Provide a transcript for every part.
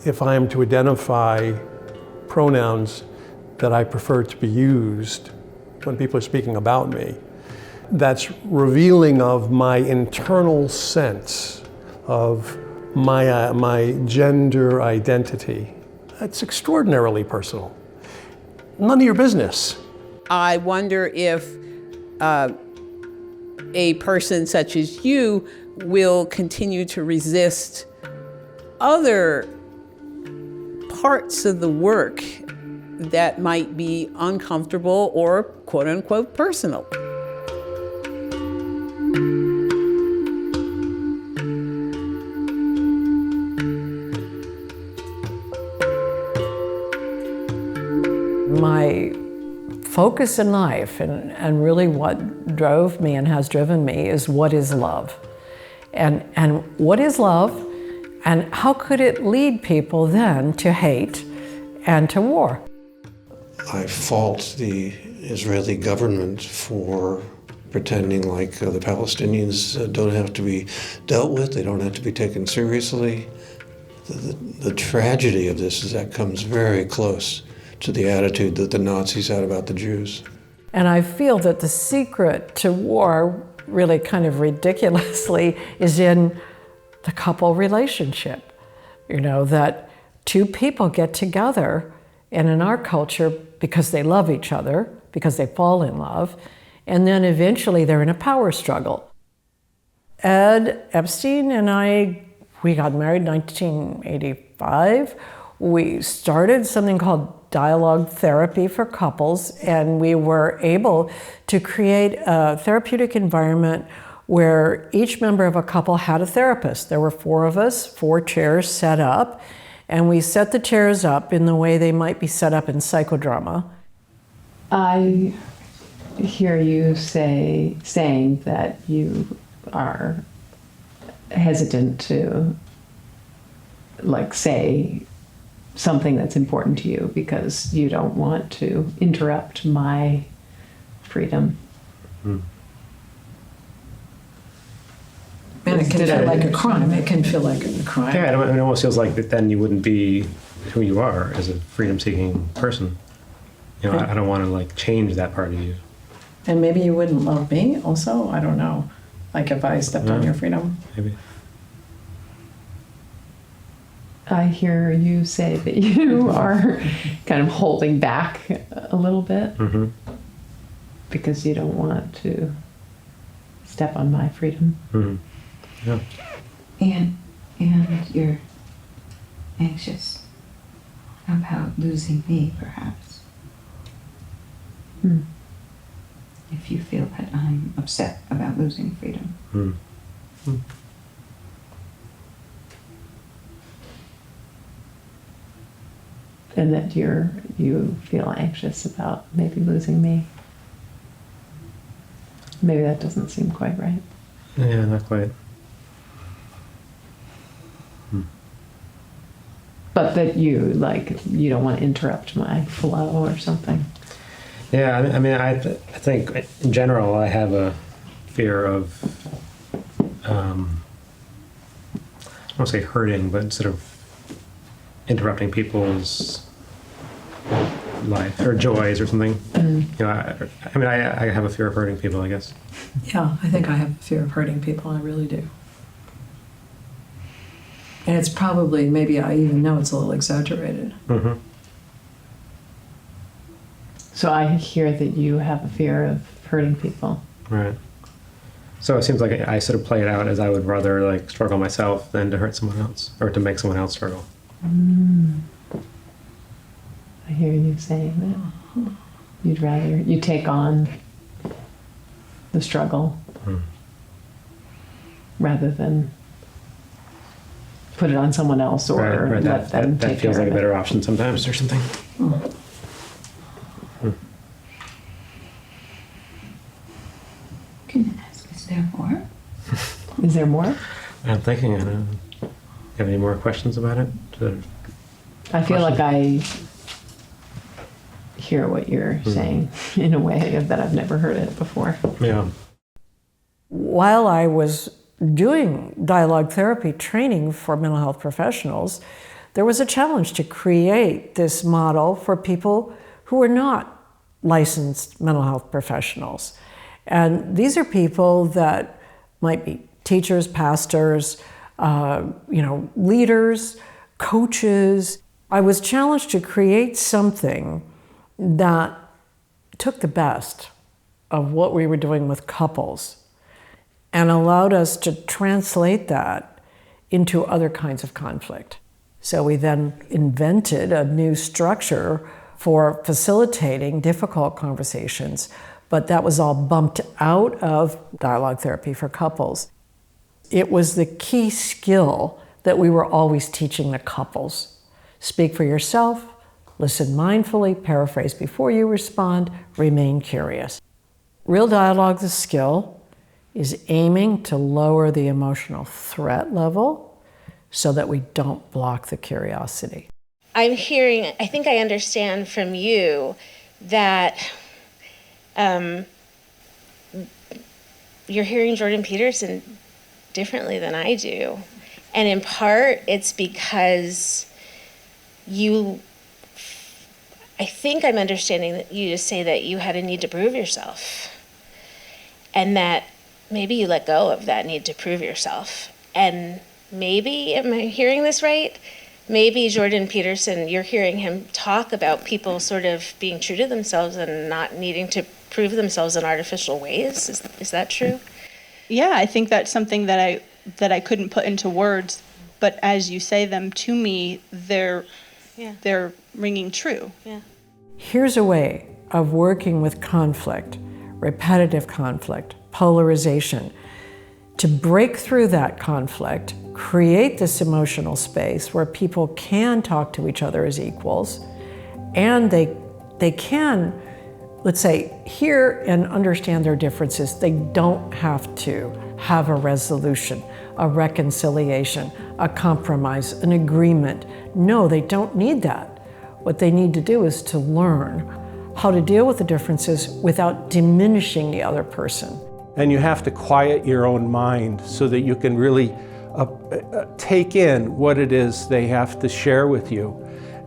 if I am to identify pronouns that I prefer to be used when people are speaking about me, that's revealing of my internal sense of my gender identity. It's extraordinarily personal. None of your business. I wonder if a person such as you will continue to resist other parts of the work that might be uncomfortable or quote unquote personal. My focus in life and really what drove me and has driven me is what is love? And what is love? And how could it lead people then to hate and to war? I fault the Israeli government for pretending like the Palestinians don't have to be dealt with, they don't have to be taken seriously. The tragedy of this is that comes very close to the attitude that the Nazis had about the Jews. And I feel that the secret to war, really kind of ridiculously, is in the couple relationship. You know, that two people get together, and in our culture, because they love each other, because they fall in love, and then eventually they're in a power struggle. Ed Epstein and I, we got married in 1985. We started something called dialogue therapy for couples, and we were able to create a therapeutic environment where each member of a couple had a therapist. There were 4 of us, 4 chairs set up, and we set the chairs up in the way they might be set up in psychodrama. I hear you saying that you are hesitant to say something that's important to you because you don't want to interrupt my freedom. And it can feel like a crime. It can feel like a crime. Yeah, it almost feels like that then you wouldn't be who you are as a freedom-seeking person. You know, I don't want to change that part of you. And maybe you wouldn't love me also, I don't know. Like if I stepped on your freedom. Maybe. I hear you say that you are kind of holding back a little bit because you don't want to step on my freedom. Yeah. And you're anxious about losing me, perhaps. If you feel that I'm upset about losing freedom. And that you feel anxious about maybe losing me. Maybe that doesn't seem quite right. Yeah, not quite. But that you don't want to interrupt my flow or something. Yeah, I mean, I think in general I have a fear of, I don't want to say hurting, but sort of interrupting people's life or joys or something. You know, I have a fear of hurting people, I guess. Yeah, I think I have a fear of hurting people, I really do. And it's probably, maybe I even know it's a little exaggerated. So I hear that you have a fear of hurting people. Right. So it seems like I sort of play it out as I would rather struggle myself than to hurt someone else or to make someone else struggle. I hear you saying that. You take on the struggle rather than put it on someone else or right. let them take care of it. That feels like a better option sometimes or something. Can I ask, is there more? Is there more? I'm thinking, I don't know. You have any more questions about it? I feel like I hear what you're saying in a way that I've never heard it before. Yeah. While I was doing dialogue therapy training for mental health professionals, there was a challenge to create this model for people who are not licensed mental health professionals. And these are people that might be teachers, pastors, leaders, coaches. I was challenged to create something that took the best of what we were doing with couples and allowed us to translate that into other kinds of conflict. So we then invented a new structure for facilitating difficult conversations, but that was all bumped out of dialogue therapy for couples. It was the key skill that we were always teaching the couples. Speak for yourself, listen mindfully, paraphrase before you respond, remain curious. Real dialogue, the skill, is aiming to lower the emotional threat level so that we don't block the curiosity. I'm hearing, I think I understand from you that you're hearing Jordan Peterson differently than I do. And in part, it's because I think I'm understanding that you to say that you had a need to prove yourself. And that maybe you let go of that need to prove yourself. And maybe, am I hearing this right? Maybe Jordan Peterson, you're hearing him talk about people sort of being true to themselves and not needing to prove themselves in artificial ways. Is that true? Yeah, I think that's something that I couldn't put into words, but as you say them to me, they're ringing true. Yeah. Here's a way of working with conflict, repetitive conflict, polarization, to break through that conflict, create this emotional space where people can talk to each other as equals, and they can, let's say, hear and understand their differences. They don't have to have a resolution, a reconciliation, a compromise, an agreement. No, they don't need that. What they need to do is to learn how to deal with the differences without diminishing the other person. And you have to quiet your own mind so that you can really take in what it is they have to share with you.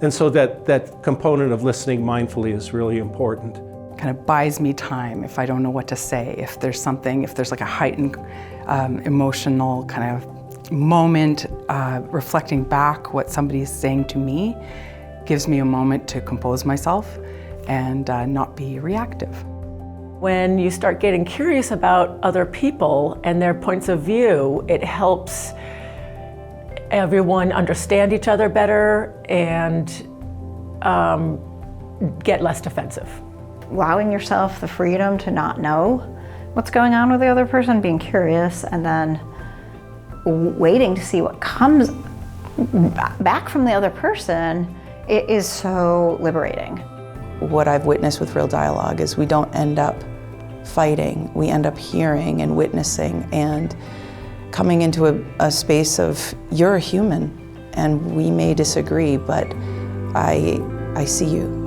And so that component of listening mindfully is really important. Kind of buys me time if I don't know what to say, if there's like a heightened emotional kind of moment, reflecting back what somebody's saying to me gives me a moment to compose myself and not be reactive. When you start getting curious about other people and their points of view, it helps everyone understand each other better and get less defensive. Allowing yourself the freedom to not know what's going on with the other person, being curious, and then waiting to see what comes back from the other person, it is so liberating. What I've witnessed with Real Dialogue is we don't end up fighting, we end up hearing and witnessing and coming into a space of, you're a human and we may disagree, but I see you.